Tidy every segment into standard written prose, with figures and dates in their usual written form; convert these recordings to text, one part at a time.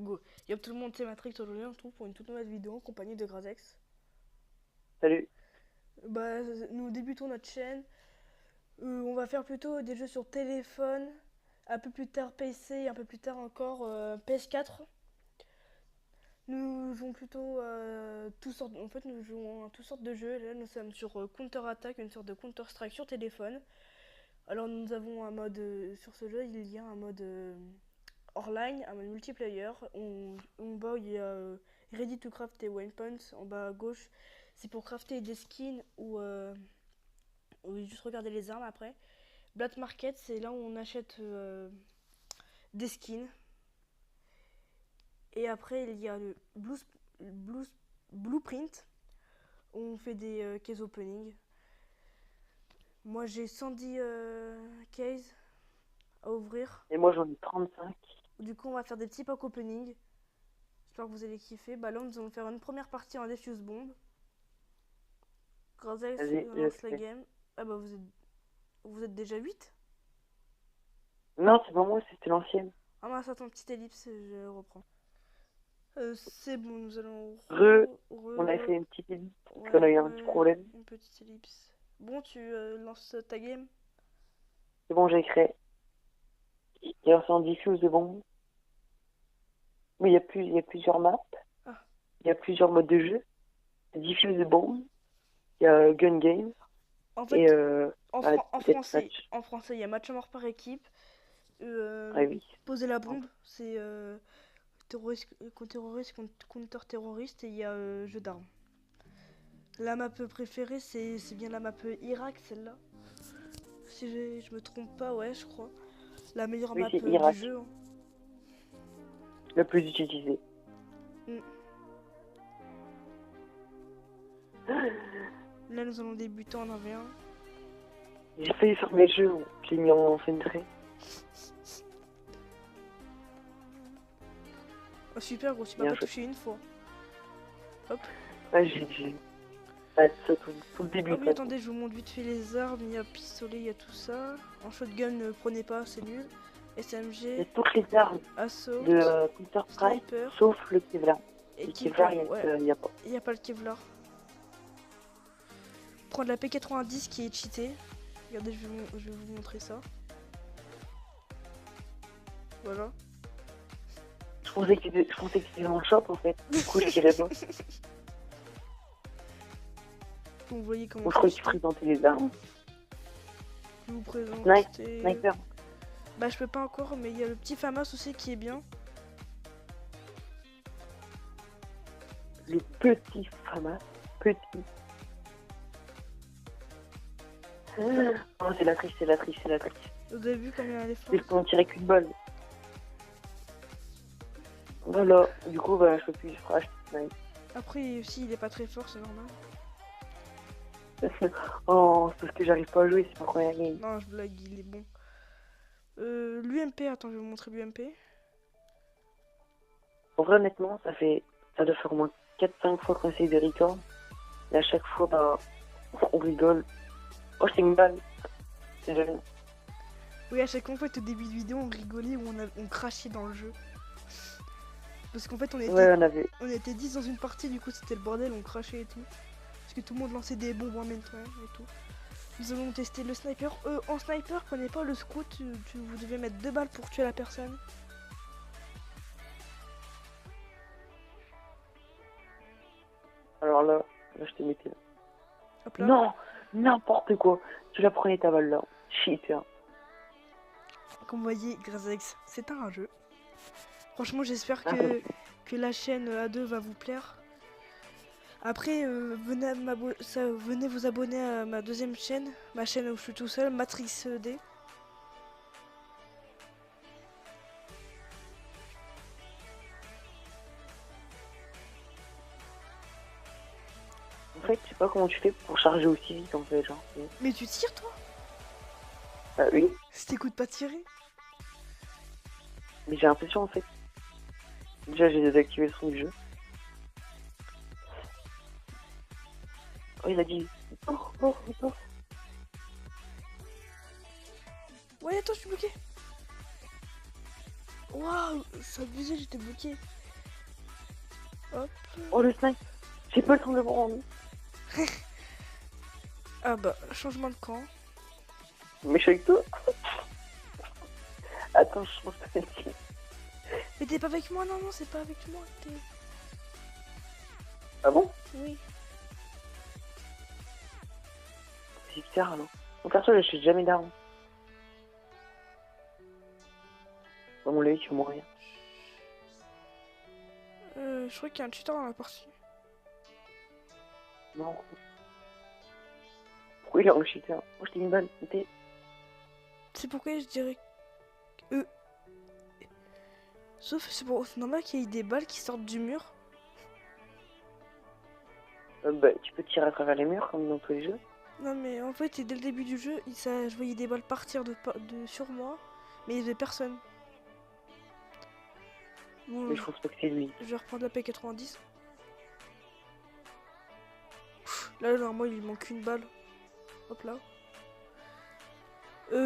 Go. Yo tout le monde, c'est Matrix. Aujourd'hui on se retrouve pour une toute nouvelle vidéo en compagnie de Grazex. Salut. Bah, nous débutons notre chaîne. On va faire plutôt des jeux sur téléphone, un peu plus tard PC, un peu plus tard encore PS4. Nous jouons plutôt toutes sortes. En fait, nous jouons à toutes sortes de jeux. Là, nous sommes sur Counter-Attack, une sorte de Counter-Strike sur téléphone. Alors, nous avons un mode sur ce jeu. Il y a un mode online, un mode multiplayer. En bas, il y a Ready to craft des weapons. En bas à gauche, c'est pour crafter des skins ou juste regarder les armes après. Black Market, c'est là où on achète des skins. Et après, il y a le Blueprint, où on fait des case opening. Moi, j'ai 110 cases à ouvrir. Et moi, j'en ai 35. Du coup, on va faire des petits pack opening. J'espère que vous allez kiffer. Bah là, nous allons faire une première partie en Defuse Bomb. Grazel Vas-y, je lance la fais. game. Ah bah, vous êtes déjà 8. Non, c'est pas moi, c'était l'ancienne. Ah mince, attends, petite ellipse, je reprends. C'est bon, nous allons On a fait une petite édite parce qu'on ouais, a eu un petit ouais, problème. une petite ellipse. Bon, tu lances ta game. C'est bon, j'ai créé. Il y a un diffuse de bombes. Mais il y a plusieurs maps. Ah, Il y a plusieurs modes de jeu. Diffuse de bombes. Il y a gun game. en Et fait, peut-être match. en français, il y a match à mort par équipe. Ah oui. Poser la bombe, c'est terroriste contre counter-terroriste et il y a jeu d'armes. La map préférée, c'est bien la map Irak, celle-là. Si je me trompe pas, ouais, je crois. La meilleure Oui, map c'est du Irak. jeu, hein. Le plus utilisé. Mm. Là, nous allons débuter en 1v1. J'ai failli fermer le jeu. J'ai mis en fenêtre. Oh, super gros, tu m'as Bien pas joué. touché une fois. Hop. Ah, j'ai. Ah, ça, tout le début, Ah de oui, toute façon. attendez, je vous montre vite fait les armes. Il y a pistolet, il y a tout ça. En shotgun, ne prenez pas, c'est nul. Il y a SMG, toutes les armes Assault, de Counter-Strike, Sniper sauf le Kevlar. et Le Kevlar, Kevlar. Ouais, il y a pas. il n'y a pas le Kevlar. Prendre la P90 qui est cheatée. Regardez, je vais vous montrer ça. Voilà. Je pensais que c'était dans le shop, en fait. Du coup, je dirais pas. Vous voyez comment Ou je ça croyais se que tu fait. présentais les armes. Je vais vous présenter. Sniper. Bah, je peux pas encore, mais il y a le petit FAMAS aussi qui est bien. Les petits FAMAS. Petits. Non, c'est la triche, c'est la triche, c'est la triche. Vous avez vu combien elle est Ils forte? peux en tirer qu'une balle. Voilà. Du coup, bah, je peux plus acheter Sniper. Après, si il est pas très fort, c'est normal. Oh, c'est parce que j'arrive pas à jouer, c'est ma première game. Non, je blague, il est bon. L'UMP, attends, je vais vous montrer l'UMP. En vrai, honnêtement, ça doit faire au moins 4-5 fois qu'on essaye de record. Et à chaque fois, bah, on rigole. Oh, c'est une balle. C'est joli. Oui, à chaque fois, en fait, au début de vidéo, on rigolait ou on crachait dans le jeu. Parce qu'en fait, Ouais, on était 10 dans une partie, du coup, c'était le bordel, on crachait et tout. Parce que tout le monde lançait des bombes en même temps et tout. Nous allons tester le sniper. En sniper, prenez pas le scout, vous devez mettre 2 balles pour tuer la personne. alors là, je te mettais là. Hop là. Non, n'importe quoi. Tu la prenais ta balle là. Cheater. Comme vous voyez, Grazex, c'est un jeu. Franchement, j'espère Ah, que la chaîne A2 va vous plaire. Après, venez vous abonner à ma deuxième chaîne, ma chaîne où je suis tout seul, Matrix D. en fait, je sais pas comment tu fais pour charger aussi vite en fait. Genre. Mais tu tires toi? Ah oui, Si t'écoutes pas tirer? mais j'ai l'impression en fait. Déjà, j'ai désactivé le son du jeu. Oh, il a dit. Oh, oh, oh. Ouais, attends, je suis bloqué. Waouh, ça abusé, j'étais bloqué. Hop. Oh le snipe. J'ai pas le temps de me rendre. Ah bah, changement de camp. Mais je suis avec toi. Attends, je change de métier. Mais t'es pas avec moi, non, non, c'est pas avec moi. Ah bon? Oui. C'est bizarre alors. Mon perso, je suis jamais d'armes. Dans mon lait, tu veux mourir. Je crois qu'il y a un tuteur dans la partie. Non. Pourquoi il est en cheater? Moi, je t'ai une balle. C'est pourquoi je dirais que... Sauf c'est normal qu'il y ait des balles qui sortent du mur. Bah, tu peux tirer à travers les murs comme dans tous les jeux. Non mais en fait, dès le début du jeu, je voyais des balles partir sur moi, mais il y avait personne. Bon, Mais je pense pas que c'est lui. je vais reprendre la P90. Là, normalement, il manque une balle. Hop là.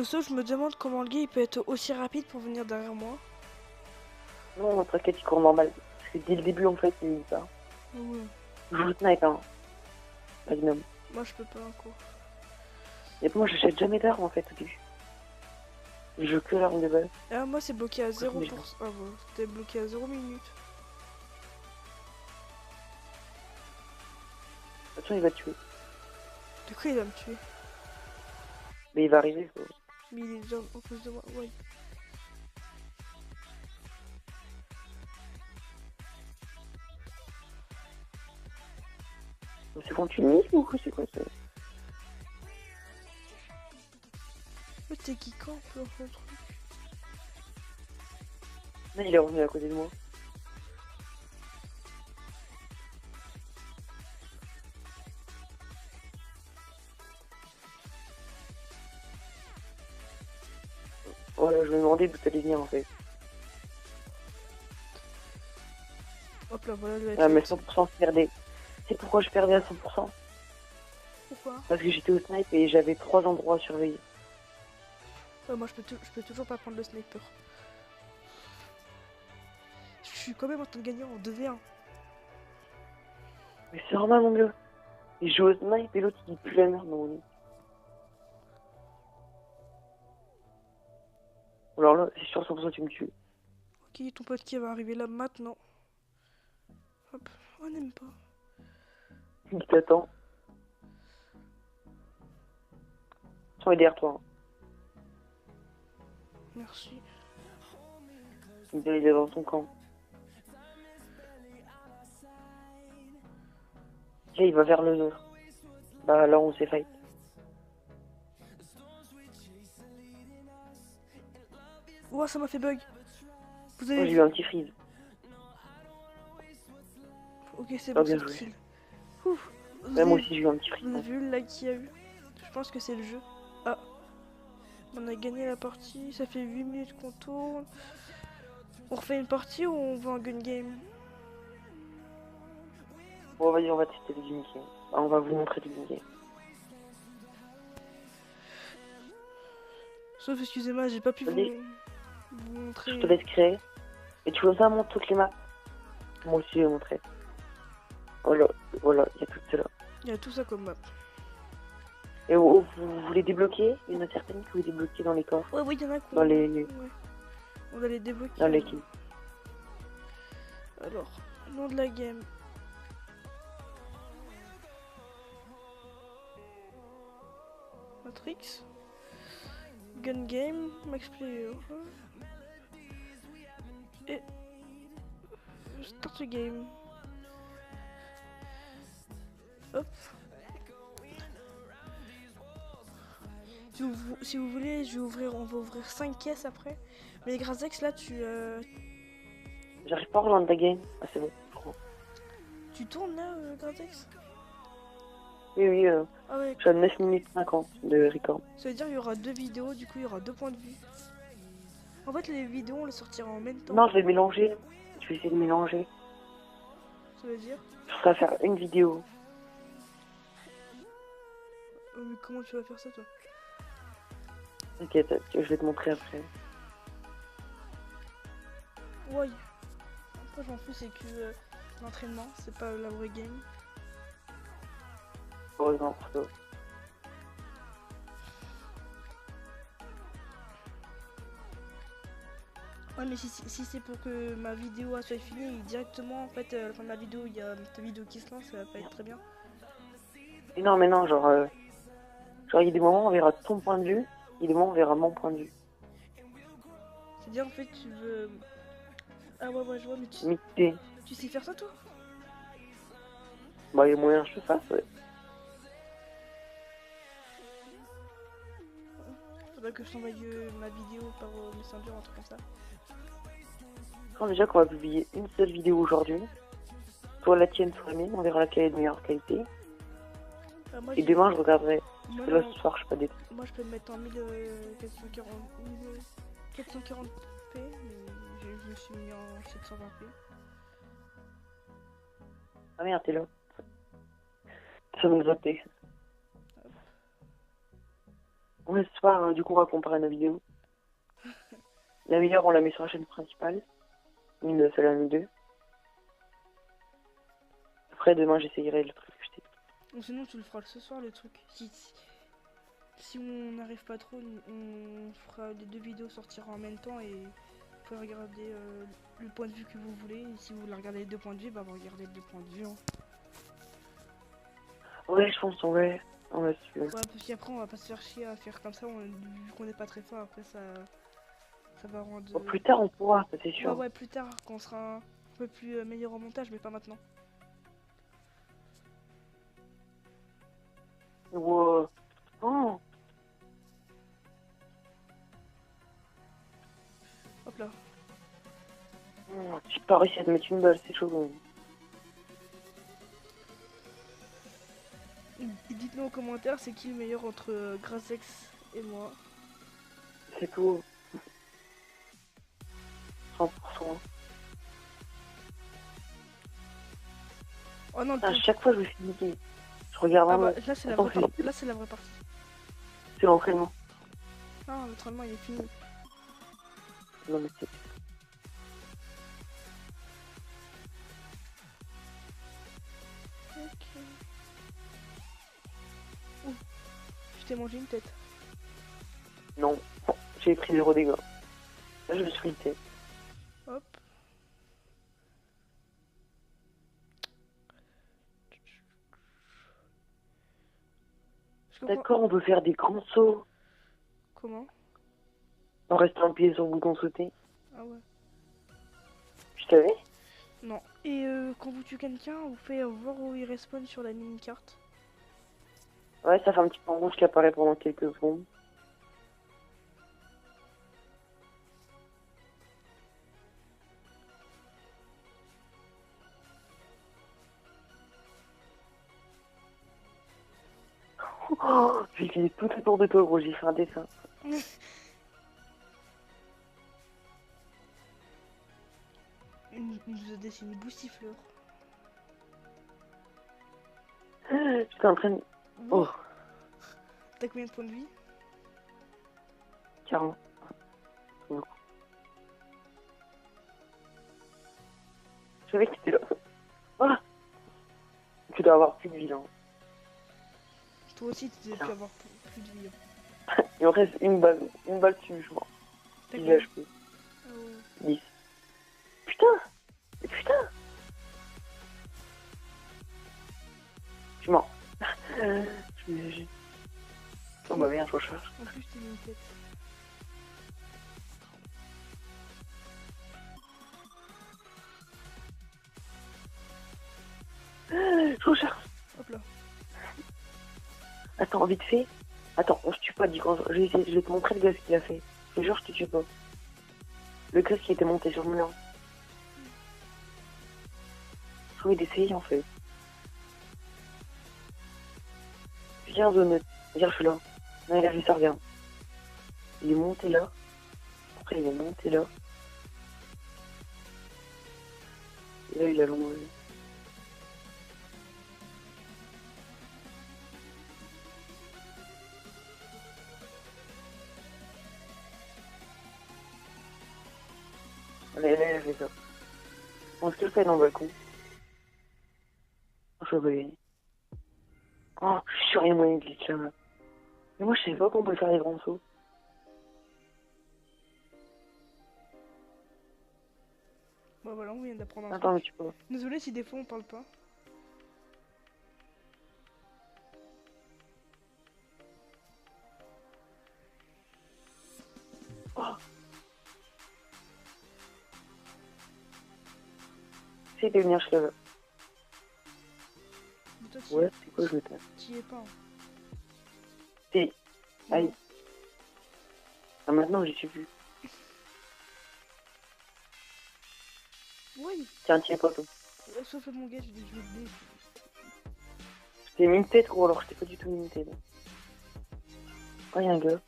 Sauf, je me demande comment le gars il peut être aussi rapide pour venir derrière moi. Non, t'inquiète, il court normal. Parce que dès le début, en fait, il dit ça. Ouais. Je joue snipe, hein. Magnum. Moi, je peux pas encore. Et moi, j'achète jamais d'armes, en fait, au début. Je joue que l'arme de balle. Ah, moi, c'est bloqué à 0%. Mais Ah, bon, c'était bloqué à 0 minutes. Attention, il va te tuer. De quoi il va me tuer? Mais il va arriver, quoi. Mais il est déjà en face de moi. Ouais. C'est quand tu nies ou c'est quoi ça? Mais t'es qui campe dans le truc? Là, il est revenu à côté de moi. Voilà, je me demandais d'où t'allais venir, en fait. Hop là, voilà le Ah, mais headshot. 100% je perdais. C'est pourquoi je perdais à 100%? Pourquoi? Parce que j'étais au snipe et j'avais 3 endroits à surveiller. Moi, je peux toujours pas prendre le sniper. Je suis quand même en train de gagner en 2v1. Mais c'est normal, mon gars. Il joue au snipe et l'autre, il pue la merde dans mon nez. Alors là, c'est sûr 100% tu me tues. Ok, ton pote qui va arriver là maintenant. Hop, on n'aime pas. Il t'attend. Il est derrière toi. Hein. Merci. Il est dans ton camp. Là, il va vers le nord. Bah là, on s'est fight. Ouah, ça m'a fait bug. Vous Moi, avez j'ai vu? eu un petit freeze. Ok, c'est Ah, bon, bien c'est joué. kill. Ouf. Là, moi aussi, j'ai eu un petit freeze. Vous avez vu le lag qu'il y a eu? Je pense que c'est le jeu. Ah. On a gagné la partie. Ça fait 8 minutes qu'on tourne. On refait une partie ou on va en gun game? Bon, vas-y, on va tester les unités. Ah, on va vous montrer les unités. Sauf, excusez-moi, j'ai pas pu Vas-y. vous montrer. Je te laisse créer. Et tu veux ça montre toutes les maps? Moi aussi, je vais montrer. Voilà, voilà, il y a tout cela. Il y a tout ça comme map. Et vous voulez débloquer? Il y en a certaines que vous débloquez dans les coffres. Ouais, oui, il y en a qui. Dans les... Ouais. On va les débloquer. Dans les qui? Alors, nom de la game. Matrix. Gun game. Max player. Et... Start the game. Hop. Si vous voulez, on va ouvrir 5 caisses après. Mais Grazex, là, J'arrive pas à rejoindre ta game. Ah, c'est bon. tu tournes là, Grazex? Oui, oui, Ah ouais, je suis à 9 minutes 50 de record. ça veut dire qu'il y aura 2 vidéos, du coup il y aura 2 points de vue. En fait, les vidéos, on les sortira en même temps. Non, je vais mélanger. Je vais essayer de mélanger. Ça veut dire? Je ferai faire une vidéo. Mais comment tu vas faire ça, toi? T'inquiète, je vais te montrer après. Ouais. Après, j'en fous, c'est que l'entraînement, c'est pas la vraie game. Heureusement pour toi. Ouais, mais si c'est pour que ma vidéo soit finie directement, en fait, à la fin de la vidéo, il y a ta vidéo qui se lance, ça va pas être très bien. Mais non, genre, il y a des moments où on verra ton point de vue, il y a des moments où on verra mon point de vue. C'est-à-dire, en fait, tu veux. Ah ouais, je vois, mais Mixé. tu sais faire ça, toi? Bah, il y a moyen que je le fasse, ouais. Faudrait que je t'envoie ma vidéo par Messenger, un truc comme ça. Quand déjà qu'on va publier une seule vidéo aujourd'hui, soit la tienne, soit la mienne, on verra laquelle est de meilleure qualité. Moi, Et demain, je regarderai. moi, Parce que là, non, ce soir, je sais pas des... moi, je peux le mettre en 1440p, mais je me suis mis en 720p. Ah merde, t'es là. Ça nous a été. Ouais, ce soir, du coup, on va comparer nos vidéos. La meilleure, on la met sur la chaîne principale. Une seule à nous deux. Après, demain, j'essayerai le truc que je t'ai dit. Ou sinon, tu le feras ce soir, le truc. Si on n'arrive pas trop, on fera les deux vidéos sortir en même temps et vous pouvez regarder le point de vue que vous voulez. Et si vous voulez regarder les deux points de vue, bah vous regardez les deux points de vue. Hein. Ouais, je pense, ouais. On va suivre. Ouais, parce qu'après, on va pas se faire chier à faire comme ça. Vu qu'on n'est pas très fort, après, ça va rendre. Bon, plus tard, on pourra, ça c'est sûr. Ouais, plus tard, quand on sera un peu plus meilleur en montage, mais pas maintenant. Wow. Oh. Hop là. J'ai pas réussi à te mettre une balle, c'est chaud. Et dites-nous en commentaire, c'est qui le meilleur entre Grasex et moi. C'est tout. 100%. Oh non, À chaque fois, je me suis niqué. Je regarde ah vraiment. bah, là, c'est la, là, c'est la vraie partie. C'est l'entraînement. Non, l'entraînement, il est fini. Non, mais c'est... Ok. Ouh, je t'ai mangé une tête. Non. J'ai pris 0 dégâts. Là, je me suis lité. Hop. D'accord, on peut faire des grands sauts. Comment? En restant appuyé sur le bouton sauter. Ah ouais. Tu savais? Non. Et quand vous tuez quelqu'un, vous faites voir où il respawn sur la mini-carte. Ouais, ça fait un petit point rouge qui apparaît pendant quelques secondes. Oh, j'ai fait tout autour de toi, gros, j'ai fait un dessin. Il nous a dessiné Boustifleur. J'étais en train de... Oh, T'as combien de points de vie? 40. Je savais que t'étais là. Voilà. Tu dois avoir plus de vie, hein. Toi aussi, tu devais avoir plus de vie. Il me reste une balle dessus, je vois. 10 HP. Ah ouais. 10. Putain. Mais putain. Je suis mort. Je me... Oh bah merde, je recherche. En plus, t'es mis une tête. Je recherche. Hop là. Attends, vite fait. Attends, on se tue pas, dis quand je vais te montrer le gaz qu'il a fait. Je te jure, je te tue pas. Le gaz qui était monté sur le mur. Je voulais d'essayer en fait. Viens, zone. Viens, je suis là. Non, il a vu ça, regarde. Il est monté là. Après, il est monté là. Et là, il a longé. Allez, allez, fais ça. juste aller dans le balcon. Je vais gagner. Oh, je suis sûr, il y a moyen de glitch là. Mais moi, je savais pas qu'on peut faire les grands sauts. Bah voilà, on vient d'apprendre un Attends, mais truc. tu peux. Désolé si des fois on parle pas. Oh. C'est de venir chez eux. Mais toi, Ouais, c'est quoi, je me tape. t'y es pas. Hein. Si. Aïe. Non. Ah, maintenant, j'y suis plus. Oui. Tiens, tiens, pas toi. Sauf mon gars, je vais te dé. Je t'ai mis une tête, gros, alors je t'ai pas du tout mis une tête. Oh, y'a un gars.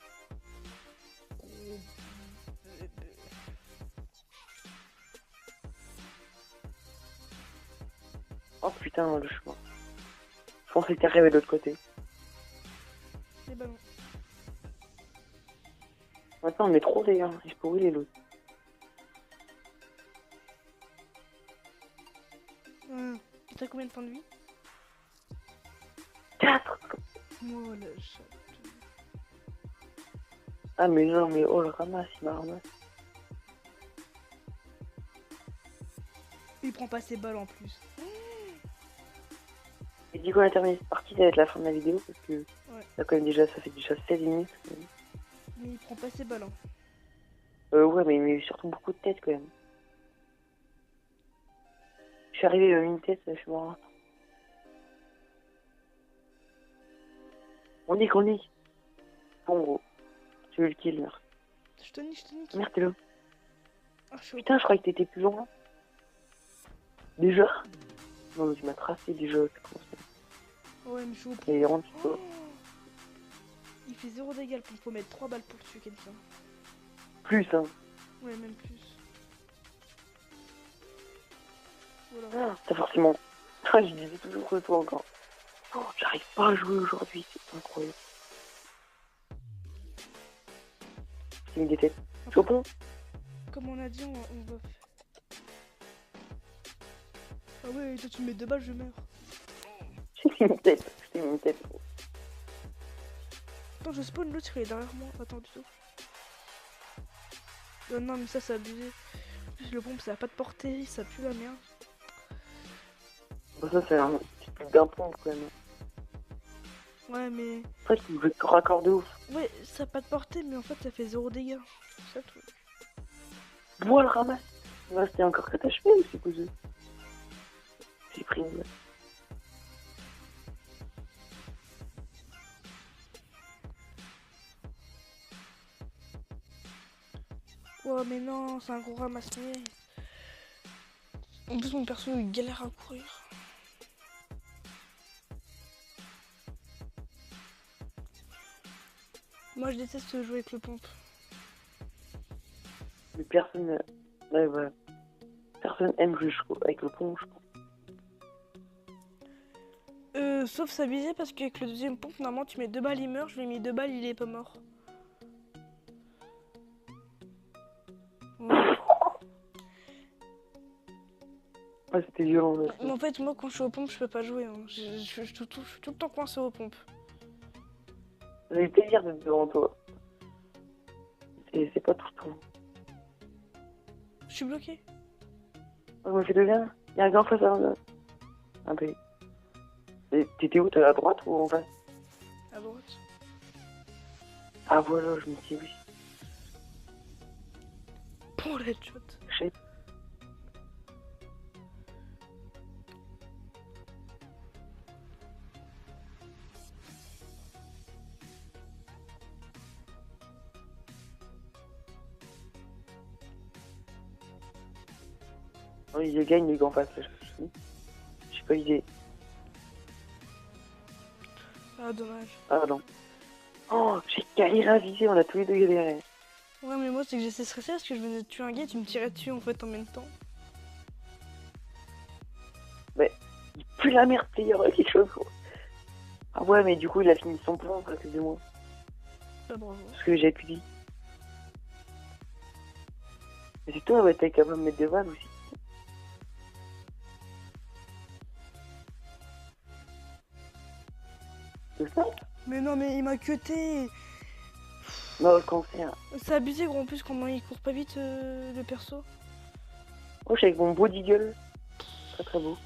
Oh putain, le chemin. Je pensais que t'arrivais de l'autre côté. Les ballons. Maintenant, on met trop des gars. Je peux rouler l'autre. T'as combien de points de vie? 4. Oh la chatte. Ah, mais non, mais oh, le ramasse, il m'a ramassé. Il prend pas ses balles en plus. Et du coup, on a terminé cette partie, ça va être la fin de la vidéo parce que Ouais. là, quand même, déjà, ça fait déjà 16 minutes. Mais il prend pas ses balles. Hein. Ouais, mais il met surtout beaucoup de têtes quand même. Je suis arrivé à une tête, je suis mort. On dit qu'on dit. Bon, gros. Tu veux le kill, merde. Je te nique, je te nique. Merde, t'es là. Ah, je suis au... Putain, je croyais que t'étais plus loin. Déjà? Non, mais tu m'as tracé déjà. Ouais, mais je suis au Et rentre, tu peux. Oh, il fait 0 dégâts, il faut mettre 3 balles pour tuer quelqu'un. Plus, hein. Ouais, même plus. Voilà. Ah, t'as forcément. Ah, je disais toujours que toi encore. Oh, j'arrive pas à jouer aujourd'hui, c'est incroyable. J'ai mis des têtes. Je suis au pont. Comme on a dit, on va... Ah ouais, toi tu me mets 2 balles, je meurs. J'ai mis une tête. J'ai mis une tête. Attends, je spawn l'autre, il est derrière moi. Attends, du tout. Non, mais ça, c'est abusé. En plus, le pompe, ça a pas de portée, ça pue la merde. Bon, ça, c'est un petit truc d'un pont quand même. Ouais, mais... En fait, il veut te raccorder ouf. Ouais, ça a pas de portée, mais en fait, ça fait 0 dégâts. C'est ça le truc. Bois le ramasse. Il va rester encore 4 HP ou c'est posé? J'ai pris une balle. Ouais, mais non, c'est un gros ramasse-niais. En plus, mon perso, il galère à courir. Moi, je déteste jouer avec le pompe. Mais personne. Ouais, voilà. Personne aime jouer avec le pont, je pense. Sauf s'abuser parce qu'avec le deuxième pompe, normalement, tu mets 2 balles, il meurt. Je lui ai mis 2 balles, il est pas mort. Ouais. Ouais, c'était violent. Là, Mais en fait, moi, quand je suis aux pompes, je peux pas jouer. Hein. Je suis tout le temps coincé aux pompes. J'ai eu le plaisir d'être devant toi. Et c'est pas tout le temps. Je suis bloqué. On me fait de bien. Il y a un gars en face à un peu. T'étais où? T'es à droite ou en face? À droite. Ah voilà, je me suis dit. Pour le headshot. Je sais. Non, il gagne les gars en face. Je sais pas l'idée. Ah, dommage. Ah non. Oh, j'ai galéré à viser, on a tous les deux galéré. Ouais, mais moi, c'est que j'étais stressé parce que je venais de tuer un gars et tu me tirais dessus en fait en même temps. Mais il pue la merde, player, quelque chose quoi. Ah ouais, mais du coup, il a fini son plan à cause de moi. Bah, bravo. Parce que j'ai pu dire. Mais c'est toi, ouais, t'es capable de mettre des balles aussi. Le snipe? Mais non, mais il m'a cuté. Non, le cancer. C'est abusé, gros. En plus, comment il court pas vite, le perso. Oh, je suis avec mon beau deagle. Très très beau.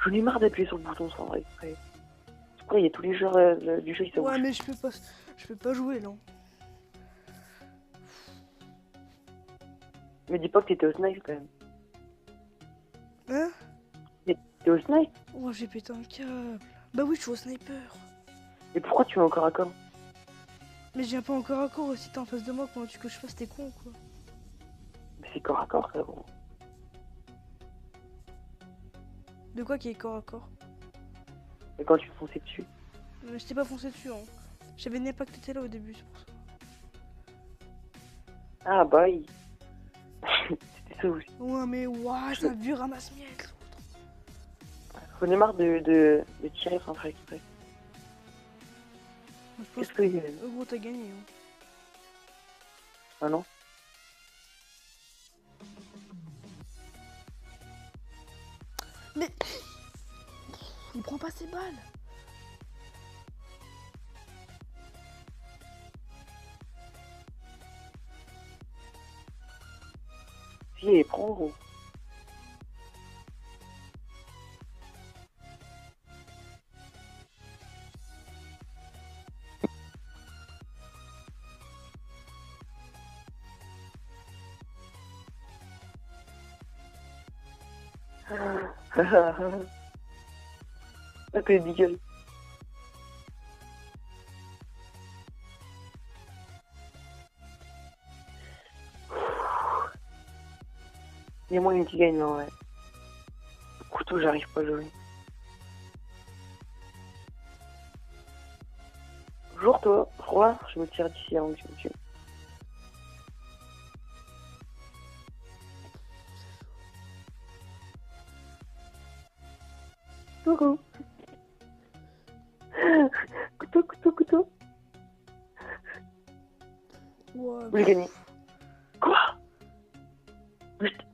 J'en ai marre d'appuyer sur le bouton sans vrai exprès. Pourquoi il y a tous les joueurs du jeu qui se Ouais, bougent. mais je peux pas jouer, là. Me dis pas que t'étais au snipe quand même. Hein? T'es au snipe? Oh, j'ai pété un câble. Bah oui, je suis au sniper. Et pourquoi tu es encore à corps? Mais je viens pas encore à court aussi, t'es en face de moi, comment tu veux que je fasse, t'es con, quoi. Mais c'est corps à corps, frérot. De quoi qui est corps à corps? Et quand tu fonçais dessus? Mais je t'ai pas foncé dessus, hein. J'avais même pas que t'étais là au début, c'est pour ça. Ah bah oui. C'était ça aussi. Ouais, mais ouah, c'est un vieux ramasse-miel. J'en ai marre de tirer sans faire exprès. Je pense Qu'est-ce que... que, gros, t'as gagné, hein. Ah non? Mais il prend pas ses balles. Si, elle prend gros. Ah, que des gueules. Il y a moyen qui gagne, non, ouais. Le couteau, j'arrive pas à jouer. Bonjour, toi. Pourquoi je me tire d'ici avant que tu me tues? Coucou. Couteau, couteau, couteau. Ouais. Vous les gagnez. Quoi?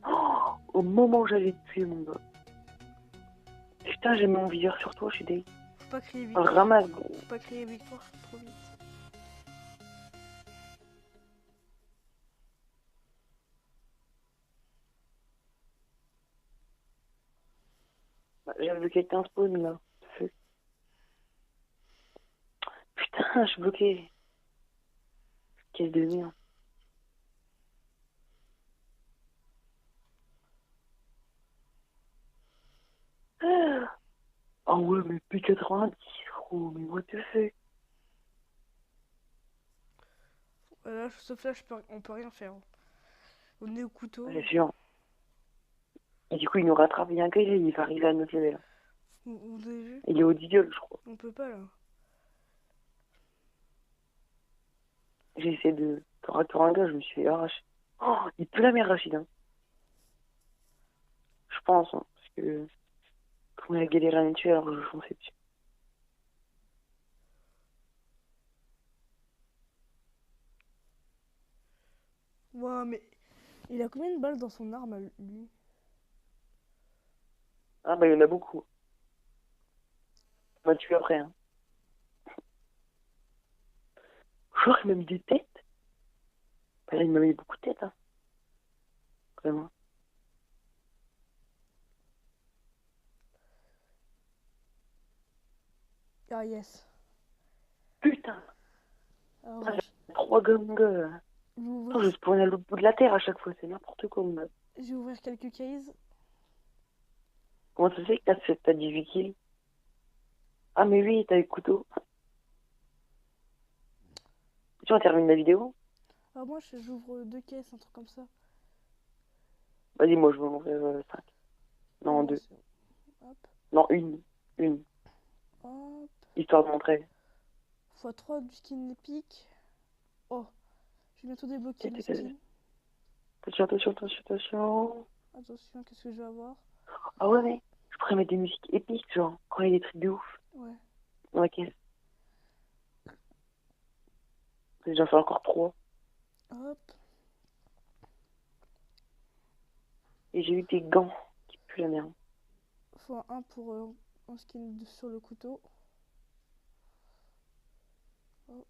Oh, au moment où j'allais te tuer, mon gars. Putain, j'ai mis mon viseur sur toi, je suis deg. Faut pas crier Un victoire. ramasse, gros. Faut pas crier victoire trop vite. J'avais vu quelqu'un spawn, là. Feu. Putain, je suis bloqué. Quelle de merde. Ah ouais, mais P90, gros, mais what the fuck? Là, sauf là, on peut rien faire. On est au couteau. C'est sûr. Et du coup, il nous rattrape. Il y a un gars, il va arriver à notre level. Vous avez vu? Il est au deagle, je crois. On peut pas là. J'ai essayé de corps un gars, je me suis fait arracher. Oh, il peut la merde, Rachid, hein. Je pense, hein, parce que comme il a galéré à me tuer, alors je fonçais dessus. Ouais, mais il a combien de balles dans son arme, lui? Ah bah, il y en a beaucoup. On m'a tué après, hein. Je crois qu'il m'a mis des têtes. Bah, là, il m'a mis beaucoup de têtes, hein. Vraiment. Ah, yes. Putain, Alors, ah, j'ai 3 gangs. je vais Attends, je ouvrir, spawn à l'autre bout de la terre à chaque fois, c'est n'importe quoi, mon gars. je vais ouvrir quelques cases. Comment ça se fait que t'as 18 kills? Ah, mais oui, t'as le couteau. Tu vois, on termine la vidéo? Ah, moi, j'ouvre deux caisses, un truc comme ça. Vas-y, moi, je vais en ouvrir 5. Non, Moi, 2. hop, Non, une. Une. hop. Histoire de montrer. x3 du skin épique. Oh, je vais bientôt débloquer le skin. Attention, attention, attention, attention. Attention, qu'est-ce que je vais avoir? Ah ouais, mais je pourrais mettre des musiques épiques, genre, quand il y a des trucs de ouf Ouais. dans la caisse. J'en fais encore 3. Hop. Et j'ai eu des gants qui puent la merde. Faut un pour un skin sur le couteau. Hop.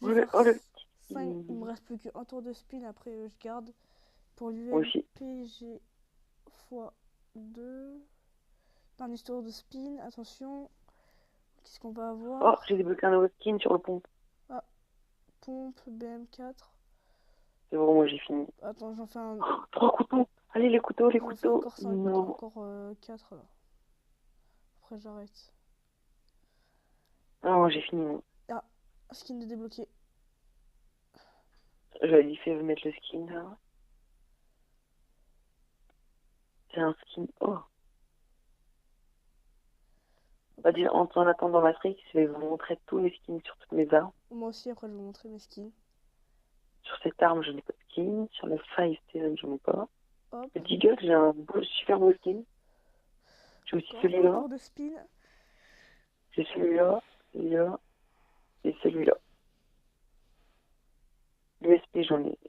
Je vais faire Oh, le 5. Il me petit. reste plus qu'un tour de spin. Après, je garde. Pour Moi aussi. l'UMPG x 2. Dernier tour de spin. Attention. Qu'est-ce qu'on va Oh, avoir? j'ai débloqué un nouveau skin sur le pont. Ah, pompe BM4. C'est bon, moi j'ai fini. Attends, j'en fais un. Oh, 3 couteaux. Allez, les couteaux, les J'en fais couteaux. encore 5. Non. Encore 4 là. Après, j'arrête. Ah, moi j'ai fini. Moi. Ah, skin de débloqué. J'avais dit fait mettre le skin là. C'est un skin. Oh. Vas-y, en attendant Matrix, je vais vous montrer tous les skins sur toutes mes armes. Moi aussi, après, je vais vous montrer mes skins. Sur cette arme, je n'ai pas de skin. Sur le 5-7, j'en ai pas. Hop. Le Deagle, j'ai un super beau skin. J'ai aussi Encore un celui-là. tour de spin. J'ai celui-là, celui-là et celui-là. L'USP,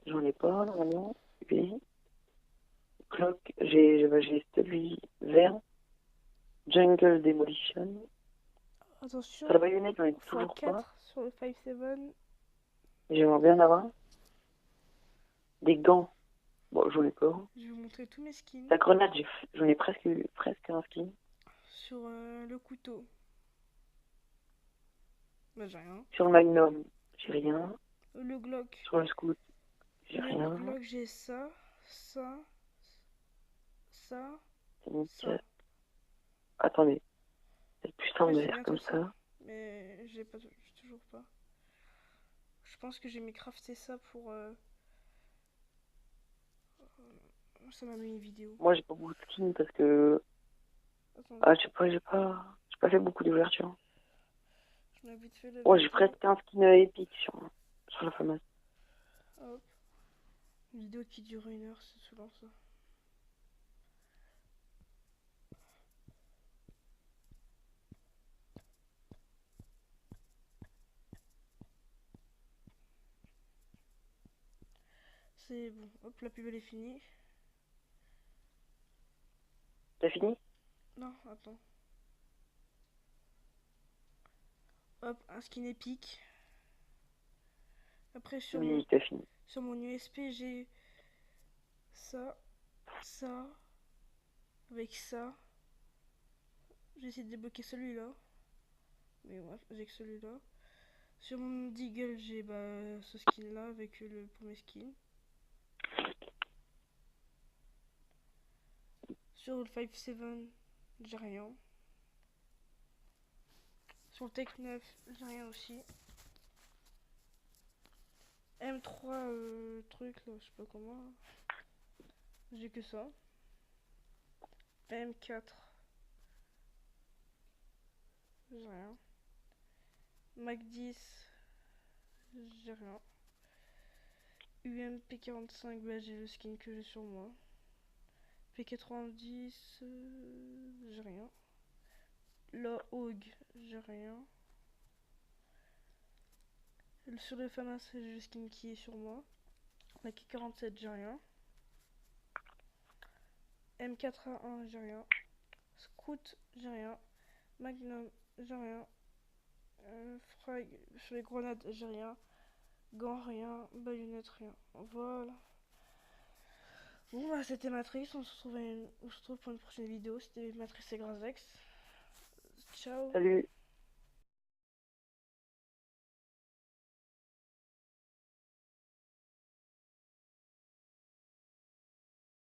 j'en ai pas, normalement. Oui. Clock, j'ai celui vert. Jungle Demolition. Attention. Sur la baïonnette, j'en ai x toujours pas. 4 sur le 5-7. J'aimerais bien avoir. Des gants. Bon, j'en ai pas. Je vais vous montrer tous mes skins. La grenade, j'en ai presque un skin. Sur le couteau. Bah, j'ai rien. Sur le Magnum, j'ai rien. Le Glock. Sur le Scout, j'ai Le rien. Glock, j'ai ça, ça, ça, C'est ça. nickel. Attendez. C'est plus simple Ouais, de c'est faire bien comme tout ça. ça. Mais j'ai toujours pas. Je pense que j'ai mis crafter ça pour. Ça m'a mis une vidéo. Moi, j'ai pas beaucoup de skins parce que. Attendez, Ah, je sais pas, j'ai pas fait beaucoup d'ouverture. je m'ai vite fait le Oh, j'ai vidéo. presque un skin épique sur la fameuse. Hop. Une vidéo qui dure 1 heure, c'est souvent ça. C'est bon, hop, la pub elle est finie. T'as fini? Non, attends. Hop, un skin épique. Après Oui, t'as fini. sur mon USP j'ai ça, ça, avec ça. J'ai essayé de débloquer celui-là. Mais ouais, j'ai que celui-là. Sur mon Deagle, j'ai ce skin là avec le premier skin. Sur le 5-7, j'ai rien. Sur le Tech 9, j'ai rien aussi. M3 truc là, je sais pas comment. J'ai que ça. M4, j'ai rien. Mac 10, j'ai rien. UMP45, bah, j'ai le skin que j'ai sur moi. P90, j'ai rien. La Hog, j'ai rien. Sur le FAMAS, j'ai le skin qui est sur moi. La K47, j'ai rien. M4A1, j'ai rien. Scout, j'ai rien. Magnum, j'ai rien. Frag, sur les grenades, j'ai rien. Gants, rien. Baïonnette, rien. Voilà. Bon, bah, c'était Matrix. On se retrouve pour une prochaine vidéo. C'était Matrix et Grazex. Ciao. Salut.